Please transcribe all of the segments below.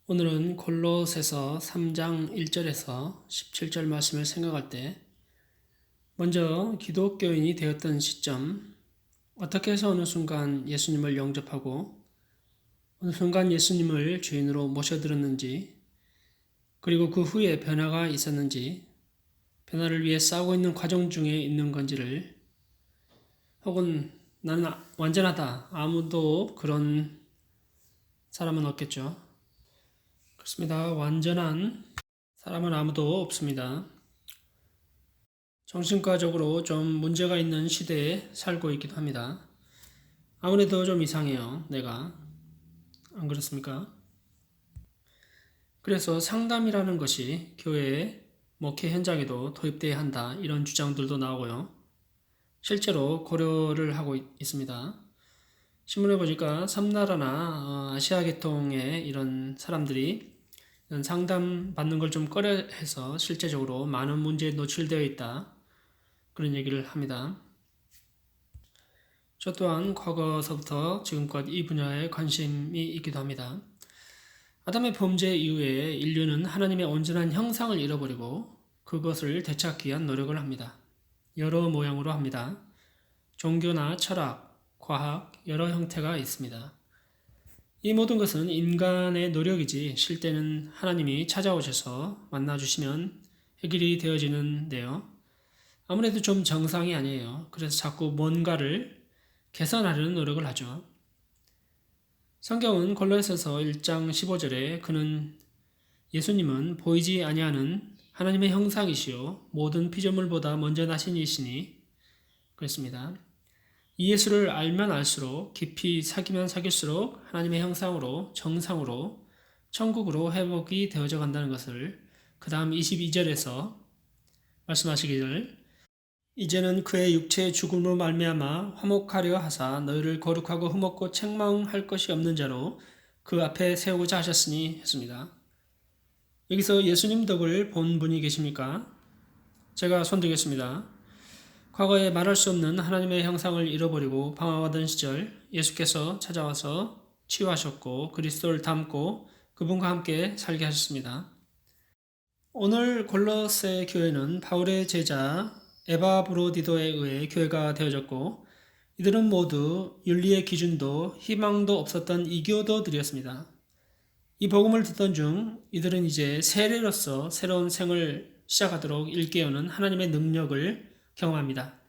오늘은 골로새서 3장 1절에서 17절 말씀을 생각할 때 먼저 기독교인이 되었던 시점, 어떻게 해서 어느 순간 예수님을 영접하고 어느 순간 예수님을 주인으로 모셔들었는지, 그리고 그 후에 변화가 있었는지, 변화를 위해 싸우고 있는 과정 중에 있는 건지를, 혹은 나는 완전하다, 아무도 그런 사람은 없겠죠. 그렇습니다. 완전한 사람은 아무도 없습니다. 정신과적으로 좀 문제가 있는 시대에 살고 있기도 합니다. 아무래도 좀 이상해요, 내가. 안 그렇습니까? 그래서 상담이라는 것이 교회의 목회 현장에도 도입돼야 한다, 이런 주장들도 나오고요. 실제로 고려를 하고 있습니다. 신문에 보니까 섬나라나 아시아 계통의 이런 사람들이 이런 상담 받는 걸 좀 꺼려해서 실제적으로 많은 문제에 노출되어 있다, 그런 얘기를 합니다. 저 또한 과거서부터 지금껏 이 분야에 관심이 있기도 합니다. 아담의 범죄 이후에 인류는 하나님의 온전한 형상을 잃어버리고 그것을 되찾기 위한 노력을 합니다. 여러 모양으로 합니다. 종교나 철학, 과학, 여러 형태가 있습니다. 이 모든 것은 인간의 노력이지 실제는 하나님이 찾아오셔서 만나주시면 해결이 되어지는데요. 아무래도 좀 정상이 아니에요. 그래서 자꾸 뭔가를 개선하려는 노력을 하죠. 성경은 골로새서 1장 15절에 예수님은 보이지 아니하는 하나님의 형상이시요 모든 피조물보다 먼저 나신 이시니 그랬습니다. 이 예수를 알면 알수록, 깊이 사귀면 사귈수록 하나님의 형상으로, 정상으로, 천국으로 회복이 되어져 간다는 것을 그 다음 22절에서 말씀하시기를, 이제는 그의 육체의 죽음으로 말미암아 화목하려 하사 너희를 거룩하고 흠없고 책망할 것이 없는 자로 그 앞에 세우고자 하셨으니 했습니다. 여기서 예수님 덕을 본 분이 계십니까? 제가 손들겠습니다. 과거에 말할 수 없는 하나님의 형상을 잃어버리고 방황하던 시절 예수께서 찾아와서 치유하셨고 그리스도를 닮고 그분과 함께 살게 하셨습니다. 오늘 골로새 교회는 바울의 제자 에바브로디도에 의해 교회가 되어졌고, 이들은 모두 윤리의 기준도 희망도 없었던 이교도들이었습니다. 이 복음을 듣던 중 이들은 이제 세례로서 새로운 생을 시작하도록 일깨우는 하나님의 능력을 경험합니다.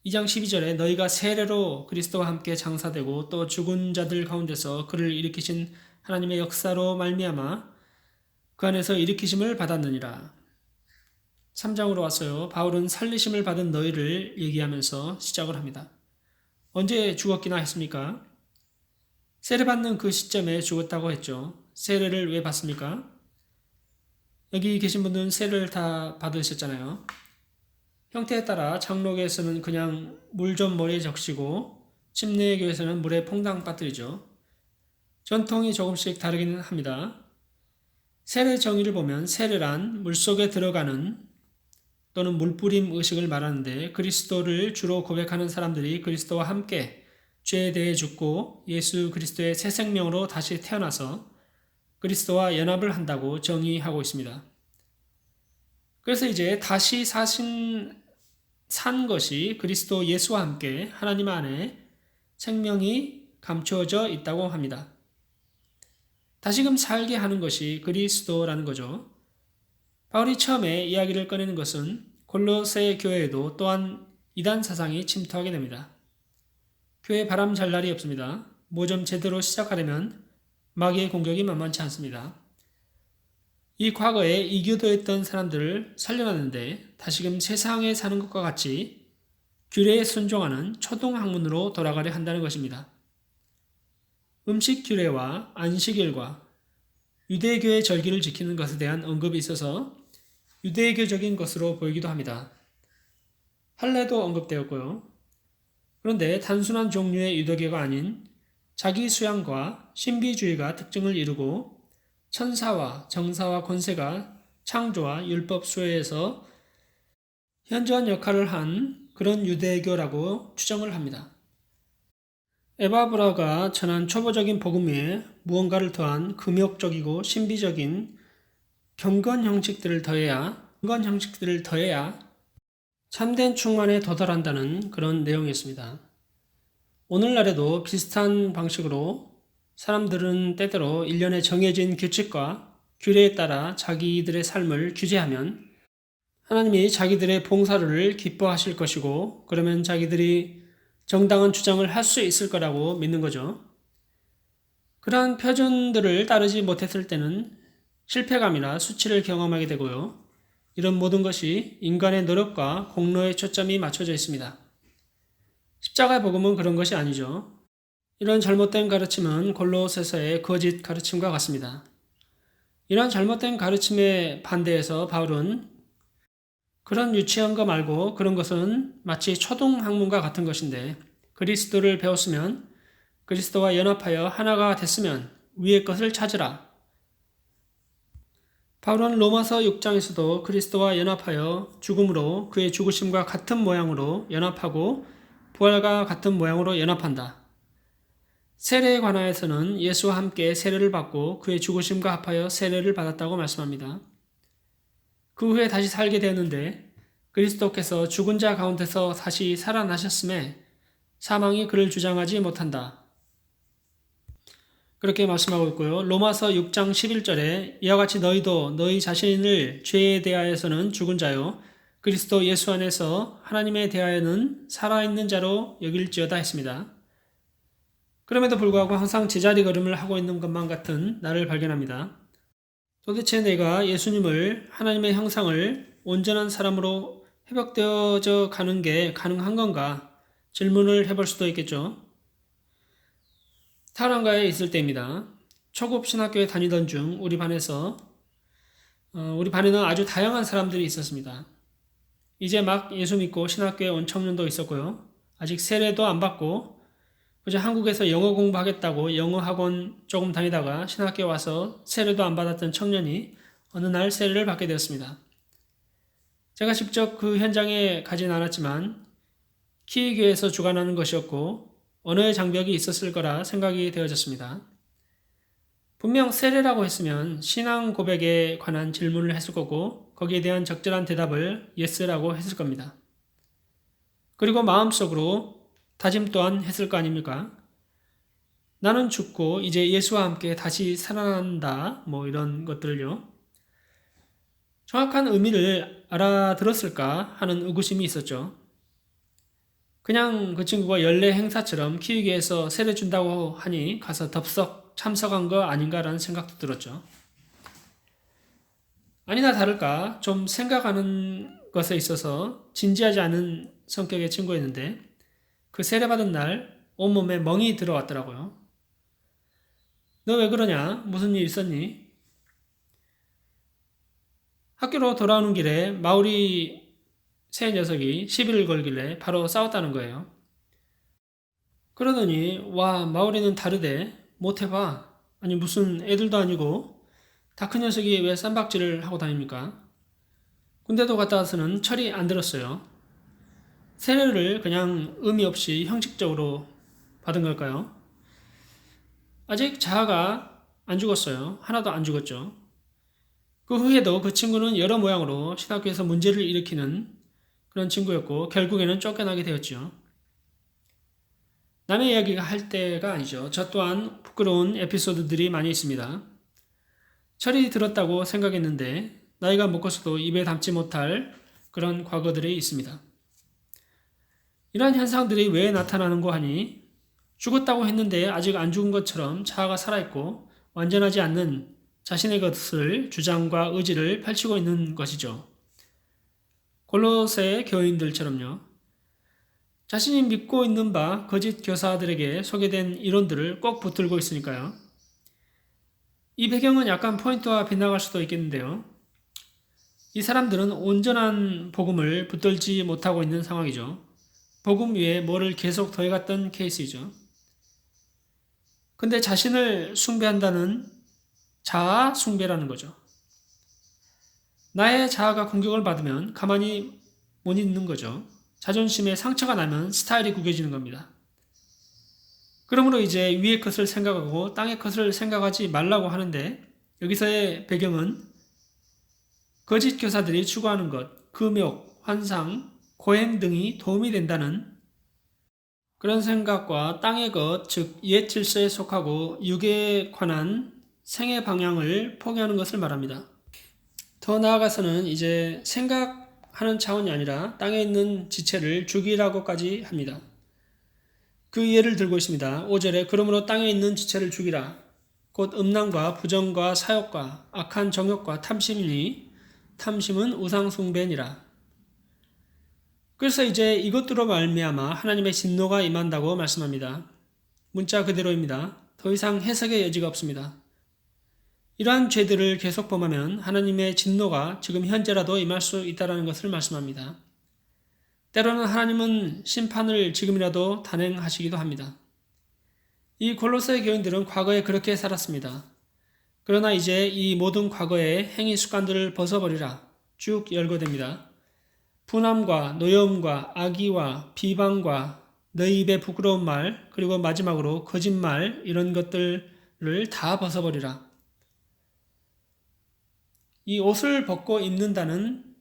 2장 12절에 너희가 세례로 그리스도와 함께 장사되고 또 죽은 자들 가운데서 그를 일으키신 하나님의 역사로 말미암아 그 안에서 일으키심을 받았느니라. 3장으로 와서요. 바울은 살리심을 받은 너희를 얘기하면서 시작을 합니다. 언제 죽었기나 했습니까? 세례받는 그 시점에 죽었다고 했죠. 세례를 왜 받습니까? 여기 계신 분들은 세례를 다 받으셨잖아요. 형태에 따라 장로교에서는 그냥 물 좀 머리에 적시고 침례교에서는 물에 퐁당 빠뜨리죠. 전통이 조금씩 다르기는 합니다. 세례 정의를 보면 세례란 물속에 들어가는 또는 물뿌림 의식을 말하는데, 그리스도를 주로 고백하는 사람들이 그리스도와 함께 죄에 대해 죽고 예수 그리스도의 새 생명으로 다시 태어나서 그리스도와 연합을 한다고 정의하고 있습니다. 그래서 이제 다시 산 것이 그리스도 예수와 함께 하나님 안에 생명이 감추어져 있다고 합니다. 다시금 살게 하는 것이 그리스도라는 거죠. 바울이 처음에 이야기를 꺼내는 것은 골로새 교회에도 또한 이단 사상이 침투하게 됩니다. 교회 바람 잘 날이 없습니다. 뭐 좀 제대로 시작하려면 마귀의 공격이 만만치 않습니다. 이 과거에 이교도했던 사람들을 살려놨는데 다시금 세상에 사는 것과 같이 규례에 순종하는 초등학문으로 돌아가려 한다는 것입니다. 음식 규례와 안식일과 유대교의 절기를 지키는 것에 대한 언급이 있어서 유대교적인 것으로 보이기도 합니다. 할례도 언급되었고요. 그런데 단순한 종류의 유대교가 아닌 자기 수양과 신비주의가 특징을 이루고 천사와 정사와 권세가 창조와 율법 수호에서 현저한 역할을 한 그런 유대교라고 추정을 합니다. 에바브라가 전한 초보적인 복음 위에 무언가를 더한 금욕적이고 신비적인 경건 형식들을 더해야 참된 충만에 도달한다는 그런 내용이었습니다. 오늘날에도 비슷한 방식으로 사람들은 때때로 일련의 정해진 규칙과 규례에 따라 자기들의 삶을 규제하면 하나님이 자기들의 봉사를 기뻐하실 것이고 그러면 자기들이 정당한 주장을 할 수 있을 거라고 믿는 거죠. 그러한 표준들을 따르지 못했을 때는 실패감이나 수치를 경험하게 되고요. 이런 모든 것이 인간의 노력과 공로에 초점이 맞춰져 있습니다. 십자가의 복음은 그런 것이 아니죠. 이런 잘못된 가르침은 골로새서의 거짓 가르침과 같습니다. 이런 잘못된 가르침에 반대해서 바울은 그런 유치한 거 말고 그런 것은 마치 초등학문과 같은 것인데 그리스도를 배웠으면 그리스도와 연합하여 하나가 됐으면 위의 것을 찾으라. 바울은 로마서 6장에서도 그리스도와 연합하여 죽음으로 그의 죽으심과 같은 모양으로 연합하고 부활과 같은 모양으로 연합한다. 세례에 관하여서는 예수와 함께 세례를 받고 그의 죽으심과 합하여 세례를 받았다고 말씀합니다. 그 후에 다시 살게 되었는데 그리스도께서 죽은 자 가운데서 다시 살아나셨음에 사망이 그를 주장하지 못한다. 그렇게 말씀하고 있고요. 로마서 6장 11절에 이와 같이 너희도 너희 자신을 죄에 대하여서는 죽은 자요 그리스도 예수 안에서 하나님에 대하여는 살아있는 자로 여길지어다 했습니다. 그럼에도 불구하고 항상 제자리 걸음을 하고 있는 것만 같은 나를 발견합니다. 도대체 내가 예수님을 하나님의 형상을 온전한 사람으로 회복되어져 가는 게 가능한 건가 질문을 해볼 수도 있겠죠. 타란가에 있을 때입니다. 초급 신학교에 다니던 중 우리 반에는 아주 다양한 사람들이 있었습니다. 이제 막 예수 믿고 신학교에 온 청년도 있었고요. 아직 세례도 안 받고 그저 한국에서 영어 공부하겠다고 영어 학원 조금 다니다가 신학교에 와서 세례도 안 받았던 청년이 어느 날 세례를 받게 되었습니다. 제가 직접 그 현장에 가진 않았지만 키위교에서 주관하는 것이었고 언어의 장벽이 있었을 거라 생각이 되어졌습니다. 분명 세례라고 했으면 신앙 고백에 관한 질문을 했을 거고 거기에 대한 적절한 대답을 yes라고 했을 겁니다. 그리고 마음속으로 다짐 또한 했을 거 아닙니까? 나는 죽고 이제 예수와 함께 다시 살아난다. 이런 것들을요. 정확한 의미를 알아들었을까 하는 의구심이 있었죠. 그냥 그 친구가 연례 행사처럼 키우기에서 세례 준다고 하니 가서 덥석 참석한 거 아닌가라는 생각도 들었죠. 아니나 다를까 좀 생각하는 것에 있어서 진지하지 않은 성격의 친구였는데 그 세례받은 날 온몸에 멍이 들어왔더라고요. 너 왜 그러냐? 무슨 일 있었니? 학교로 돌아오는 길에 마우리 세 녀석이 시비를 걸길래 바로 싸웠다는 거예요. 그러더니 와 마우리는 다르대. 못해봐. 아니 무슨 애들도 아니고 다 큰 녀석이 왜 쌈박질을 하고 다닙니까? 군대도 갔다 와서는 철이 안 들었어요. 세례를 그냥 의미 없이 형식적으로 받은 걸까요? 아직 자아가 안 죽었어요. 하나도 안 죽었죠. 그 후에도 그 친구는 여러 모양으로 신학교에서 문제를 일으키는 그런 친구였고 결국에는 쫓겨나게 되었죠. 남의 이야기가 할 때가 아니죠. 저 또한 부끄러운 에피소드들이 많이 있습니다. 철이 들었다고 생각했는데 나이가 먹어서도 입에 담지 못할 그런 과거들이 있습니다. 이러한 현상들이 왜 나타나는고 하니 죽었다고 했는데 아직 안 죽은 것처럼 자아가 살아있고 완전하지 않는 자신의 것을 주장과 의지를 펼치고 있는 것이죠. 골로새 교인들처럼요. 자신이 믿고 있는 바 거짓 교사들에게 소개된 이론들을 꼭 붙들고 있으니까요. 이 배경은 약간 포인트와 빗나갈 수도 있겠는데요. 이 사람들은 온전한 복음을 붙들지 못하고 있는 상황이죠. 복음 위에 뭐를 계속 더해갔던 케이스이죠. 근데 자신을 숭배한다는 자아 숭배라는 거죠. 나의 자아가 공격을 받으면 가만히 못 있는 거죠. 자존심에 상처가 나면 스타일이 구겨지는 겁니다. 그러므로 이제 위의 것을 생각하고 땅의 것을 생각하지 말라고 하는데, 여기서의 배경은 거짓 교사들이 추구하는 것, 금욕, 환상, 고행 등이 도움이 된다는 그런 생각과 땅의 것, 즉 옛 질서에 속하고 육에 관한 생애 방향을 포기하는 것을 말합니다. 더 나아가서는 이제 생각하는 차원이 아니라 땅에 있는 지체를 죽이라고까지 합니다. 그 예를 들고 있습니다. 5절에 그러므로 땅에 있는 지체를 죽이라. 곧 음란과 부정과 사욕과 악한 정욕과 탐심이니 탐심은 우상숭배니라. 그래서 이제 이것들로 말미암아 하나님의 진노가 임한다고 말씀합니다. 문자 그대로입니다. 더 이상 해석의 여지가 없습니다. 이러한 죄들을 계속 범하면 하나님의 진노가 지금 현재라도 임할 수 있다는 것을 말씀합니다. 때로는 하나님은 심판을 지금이라도 단행하시기도 합니다. 이 골로새 교인들은 과거에 그렇게 살았습니다. 그러나 이제 이 모든 과거의 행위 습관들을 벗어버리라 쭉 열거됩니다. 분함과 노여움과 악의와 비방과 너희 입에 부끄러운 말, 그리고 마지막으로 거짓말, 이런 것들을 다 벗어버리라. 이 옷을 벗고 입는다는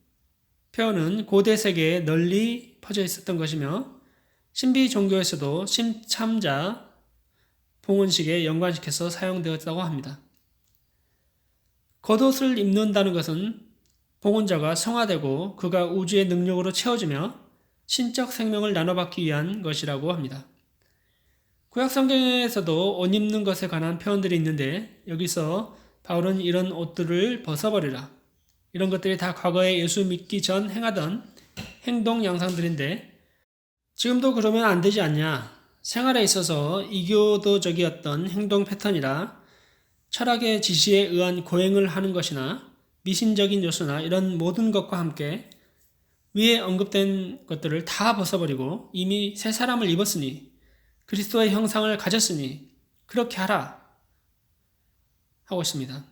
표현은 고대 세계에 널리 퍼져 있었던 것이며 신비 종교에서도 심참자 봉헌식에 연관시켜서 사용되었다고 합니다. 겉옷을 입는다는 것은 봉헌자가 성화되고 그가 우주의 능력으로 채워지며 신적 생명을 나눠받기 위한 것이라고 합니다. 구약 성경에서도 옷 입는 것에 관한 표현들이 있는데 여기서 바울은 이런 옷들을 벗어버리라. 이런 것들이 다 과거에 예수 믿기 전 행하던 행동 양상들인데 지금도 그러면 안 되지 않냐? 생활에 있어서 이교도적이었던 행동 패턴이라 철학의 지시에 의한 고행을 하는 것이나 미신적인 요소나 이런 모든 것과 함께 위에 언급된 것들을 다 벗어버리고 이미 새 사람을 입었으니 그리스도의 형상을 가졌으니 그렇게 하라 하고 있습니다.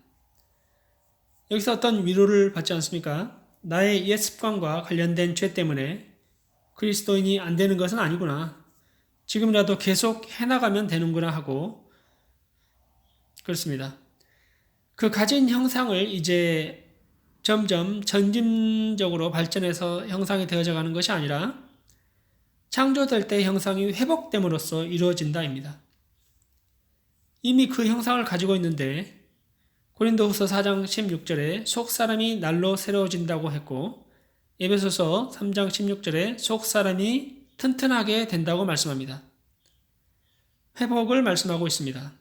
여기서 어떤 위로를 받지 않습니까? 나의 옛 습관과 관련된 죄 때문에 그리스도인이 안 되는 것은 아니구나. 지금이라도 계속 해나가면 되는구나 하고 그렇습니다. 그 가진 형상을 이제 점점 점진적으로 발전해서 형상이 되어져 가는 것이 아니라 창조될 때 형상이 회복됨으로써 이루어진다입니다. 이미 그 형상을 가지고 있는데 고린도후서 4장 16절에 속사람이 날로 새로워진다고 했고 에베소서 3장 16절에 속사람이 튼튼하게 된다고 말씀합니다. 회복을 말씀하고 있습니다.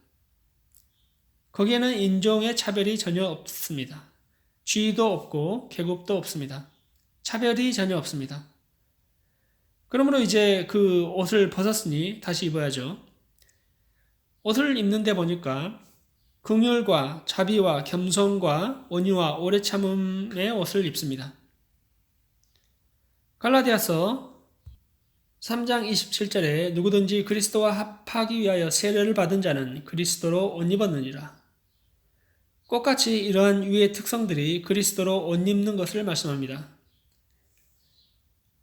거기에는 인종의 차별이 전혀 없습니다. 쥐도 없고 계급도 없습니다. 차별이 전혀 없습니다. 그러므로 이제 그 옷을 벗었으니 다시 입어야죠. 옷을 입는데 보니까 긍휼과 자비와 겸손과 온유와 오래 참음의 옷을 입습니다. 갈라디아서 3장 27절에 누구든지 그리스도와 합하기 위하여 세례를 받은 자는 그리스도로 옷 입었느니라. 똑같이 이러한 위의 특성들이 그리스도로 옷 입는 것을 말씀합니다.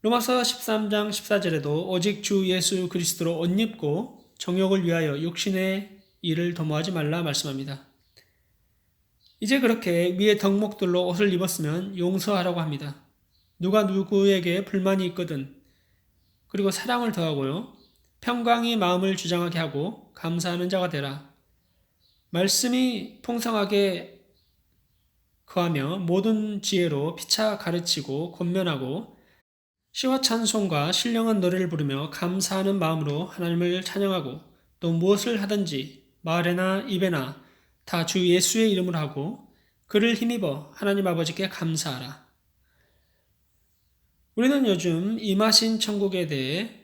로마서 13장 14절에도 오직 주 예수 그리스도로 옷 입고 정욕을 위하여 육신의 일을 도모하지 말라 말씀합니다. 이제 그렇게 위의 덕목들로 옷을 입었으면 용서하라고 합니다. 누가 누구에게 불만이 있거든 그리고 사랑을 더하고요. 평강이 마음을 주장하게 하고 감사하는 자가 되라. 말씀이 풍성하게 거하며 모든 지혜로 피차 가르치고 권면하고 시와 찬송과 신령한 노래를 부르며 감사하는 마음으로 하나님을 찬양하고 또 무엇을 하든지 말에나 입에나 다 주 예수의 이름으로 하고 그를 힘입어 하나님 아버지께 감사하라. 우리는 요즘 임하신 천국에 대해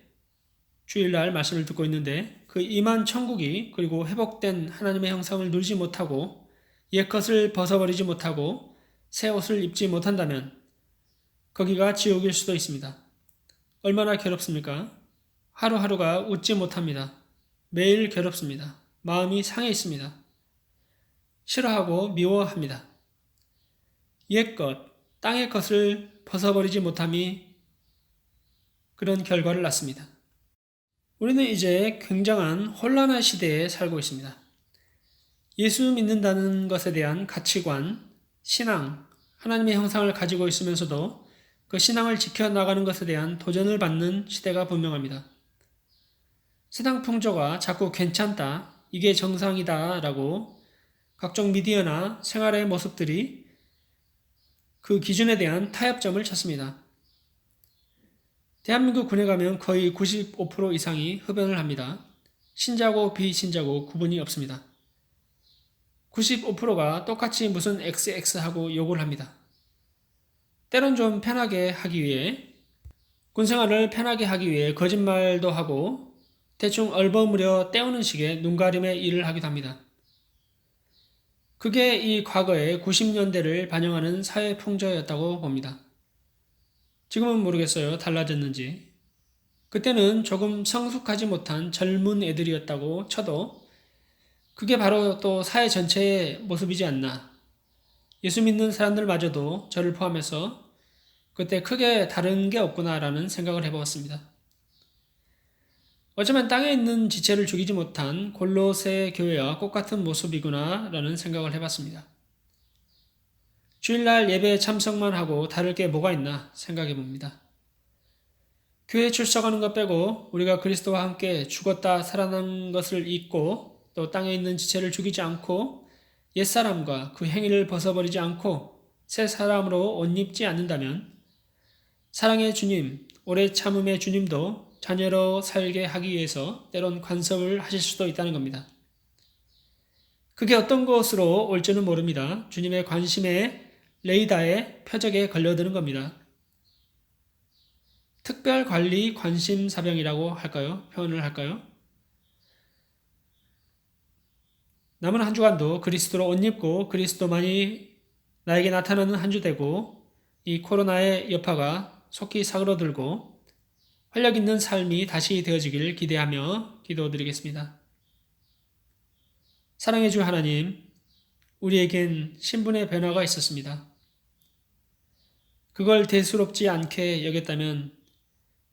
주일날 말씀을 듣고 있는데 그 임한 천국이 그리고 회복된 하나님의 형상을 누리지 못하고 옛것을 벗어버리지 못하고 새 옷을 입지 못한다면 거기가 지옥일 수도 있습니다. 얼마나 괴롭습니까? 하루하루가 웃지 못합니다. 매일 괴롭습니다. 마음이 상해 있습니다. 싫어하고 미워합니다. 옛것, 땅의 것을 벗어버리지 못함이 그런 결과를 낳습니다. 우리는 이제 굉장한 혼란한 시대에 살고 있습니다. 예수 믿는다는 것에 대한 가치관, 신앙, 하나님의 형상을 가지고 있으면서도 그 신앙을 지켜나가는 것에 대한 도전을 받는 시대가 분명합니다. 세상 풍조가 자꾸 괜찮다, 이게 정상이다 라고 각종 미디어나 생활의 모습들이 그 기준에 대한 타협점을 찾습니다. 대한민국 군에 가면 거의 95% 이상이 흡연을 합니다. 신자고 비신자고 구분이 없습니다. 95%가 똑같이 무슨 XX하고 욕을 합니다. 때론 좀 편하게 하기 위해, 군생활을 편하게 하기 위해 거짓말도 하고 대충 얼버무려 때우는 식의 눈가림의 일을 하기도 합니다. 그게 이 과거의 90년대를 반영하는 사회 풍조였다고 봅니다. 지금은 모르겠어요. 달라졌는지. 그때는 조금 성숙하지 못한 젊은 애들이었다고 쳐도 그게 바로 또 사회 전체의 모습이지 않나. 예수 믿는 사람들마저도 저를 포함해서 그때 크게 다른 게 없구나라는 생각을 해보았습니다. 어쩌면 땅에 있는 지체를 죽이지 못한 골로새 교회와 똑같은 모습이구나라는 생각을 해봤습니다. 주일날 예배에 참석만 하고 다를 게 뭐가 있나 생각해 봅니다. 교회 출석하는 것 빼고 우리가 그리스도와 함께 죽었다 살아난 것을 잊고 또 땅에 있는 지체를 죽이지 않고 옛사람과 그 행위를 벗어버리지 않고 새 사람으로 옷 입지 않는다면 사랑의 주님, 오래 참음의 주님도 자녀로 살게 하기 위해서 때론 간섭을 하실 수도 있다는 겁니다. 그게 어떤 것으로 올지는 모릅니다. 주님의 관심에 레이다의 표적에 걸려드는 겁니다. 특별관리 관심사병이라고 할까요? 표현을 할까요? 남은 한 주간도 그리스도로 옷 입고 그리스도만이 나에게 나타나는 한 주 되고 이 코로나의 여파가 속히 사그러들고 활력 있는 삶이 다시 되어지길 기대하며 기도드리겠습니다. 사랑의 주 하나님, 우리에겐 신분의 변화가 있었습니다. 그걸 대수롭지 않게 여겼다면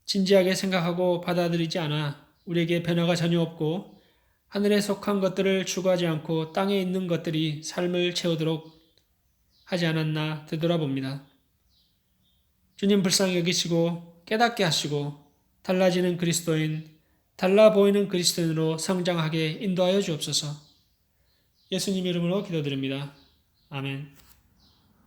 진지하게 생각하고 받아들이지 않아 우리에게 변화가 전혀 없고 하늘에 속한 것들을 추구하지 않고 땅에 있는 것들이 삶을 채우도록 하지 않았나 되돌아봅니다. 주님 불쌍히 여기시고 깨닫게 하시고 달라지는 그리스도인, 달라 보이는 그리스도인으로 성장하게 인도하여 주옵소서. 예수님 이름으로 기도드립니다. 아멘.